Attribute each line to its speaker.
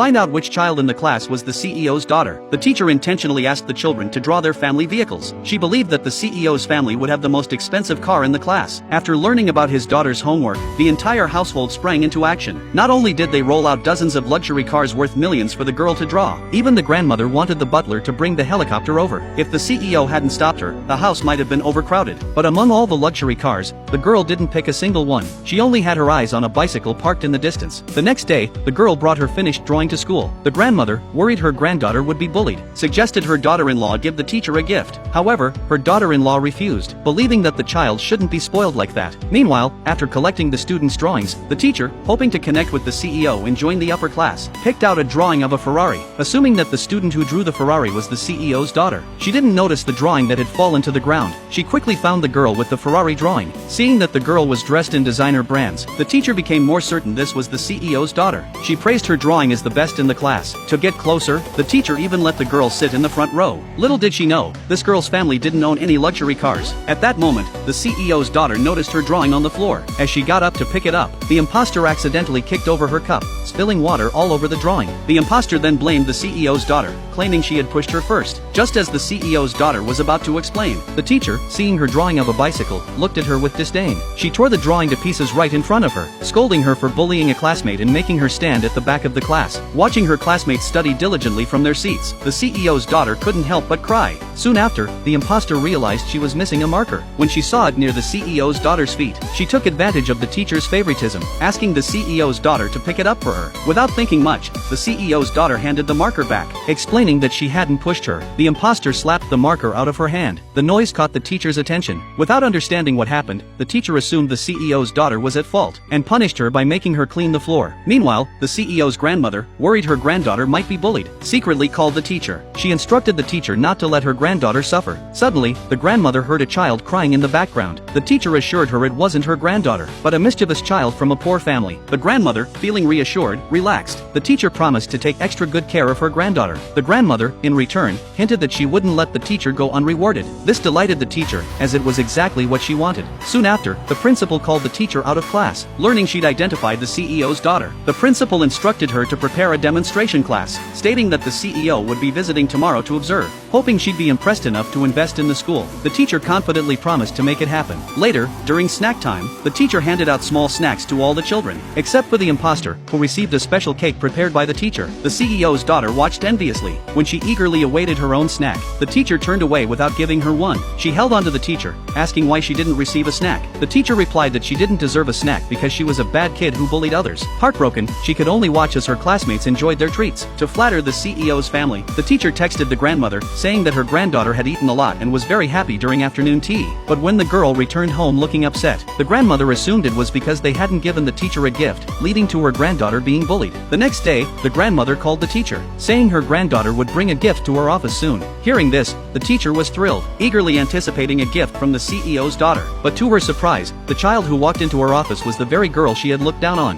Speaker 1: find out which child in the class was the CEO's daughter. The teacher intentionally asked the children to draw their family vehicles. She believed that the CEO's family would have the most expensive car in the class. After learning about his daughter's homework, the entire household sprang into action. Not only did they roll out dozens of luxury cars worth millions for the girl to draw, even the grandmother wanted the butler to bring the helicopter over. If the CEO hadn't stopped her, the house might have been overcrowded. But among all the luxury cars, the girl didn't pick a single one. She only had her eyes on a bicycle parked in the distance. The next day, the girl brought her finished drawing to school. The grandmother, worried her granddaughter would be bullied, suggested her daughter-in-law give the teacher a gift. However, her daughter-in-law refused, believing that the child shouldn't be spoiled like that. Meanwhile, after collecting the students' drawings, the teacher, hoping to connect with the CEO and join the upper class, picked out a drawing of a Ferrari, assuming that the student who drew the Ferrari was the CEO's daughter. She didn't notice the drawing that had fallen to the ground. She quickly found the girl with the Ferrari drawing. Seeing that the girl was dressed in designer brands, the teacher became more certain this was the CEO's daughter. She praised her drawing as the best in the class. To get closer, the teacher even let the girl sit in the front row. Little did she know, this girl's family didn't own any luxury cars. At that moment, the CEO's daughter noticed her drawing on the floor. As she got up to pick it up, the imposter accidentally kicked over her cup, spilling water all over the drawing. The imposter then blamed the CEO's daughter, claiming she had pushed her first. Just as the CEO's daughter was about to explain, the teacher, seeing her drawing of a bicycle, looked at her with disdain. She tore the drawing to pieces right in front of her, scolding her for bullying a classmate and making her stand at the back of the class. Watching her classmates study diligently from their seats, the CEO's daughter couldn't help but cry. Soon after, the imposter realized she was missing a marker. When she saw it near the CEO's daughter's feet, she took advantage of the teacher's favoritism, asking the CEO's daughter to pick it up for her. Without thinking much, the CEO's daughter handed the marker back, explaining that she hadn't pushed her. The imposter slapped the marker out of her hand. The noise caught the teacher's attention. Without understanding what happened, the teacher assumed the CEO's daughter was at fault, and punished her by making her clean the floor. Meanwhile, the CEO's grandmother, worried her granddaughter might be bullied, secretly called the teacher. She instructed the teacher not to let her granddaughter suffer. Suddenly, the grandmother heard a child crying in the background. The teacher assured her it wasn't her granddaughter, but a mischievous child from a poor family. The grandmother, feeling reassured, relaxed. The teacher promised to take extra good care of her granddaughter. The grandmother, in return, hinted that she wouldn't let the teacher go unrewarded. This delighted the teacher, as it was exactly what she wanted. Soon after, the principal called the teacher out of class, learning she'd identified the CEO's daughter. The principal instructed her to prepare a demonstration class, stating that the CEO would be visiting tomorrow to observe. Hoping she'd be impressed enough to invest in the school, the teacher confidently promised to make it happen. Later, during snack time, the teacher handed out small snacks to all the children, except for the imposter, who received a special cake prepared by the teacher. The CEO's daughter watched enviously. When she eagerly awaited her own snack, the teacher turned away without giving her one. She held onto the teacher, asking why she didn't receive a snack. The teacher replied that she didn't deserve a snack because she was a bad kid who bullied others. Heartbroken, she could only watch as her classmates enjoyed their treats. To flatter the CEO's family, the teacher texted the grandmother, saying that her granddaughter had eaten a lot and was very happy during afternoon tea. But when the girl returned home looking upset, the grandmother assumed it was because they hadn't given the teacher a gift, leading to her granddaughter being bullied. The next day, the grandmother called the teacher, saying her granddaughter would bring a gift to her office soon. Hearing this, the teacher was thrilled, eagerly anticipating a gift from the CEO's daughter. But to her surprise, the child who walked into her office was the very girl she had looked down on.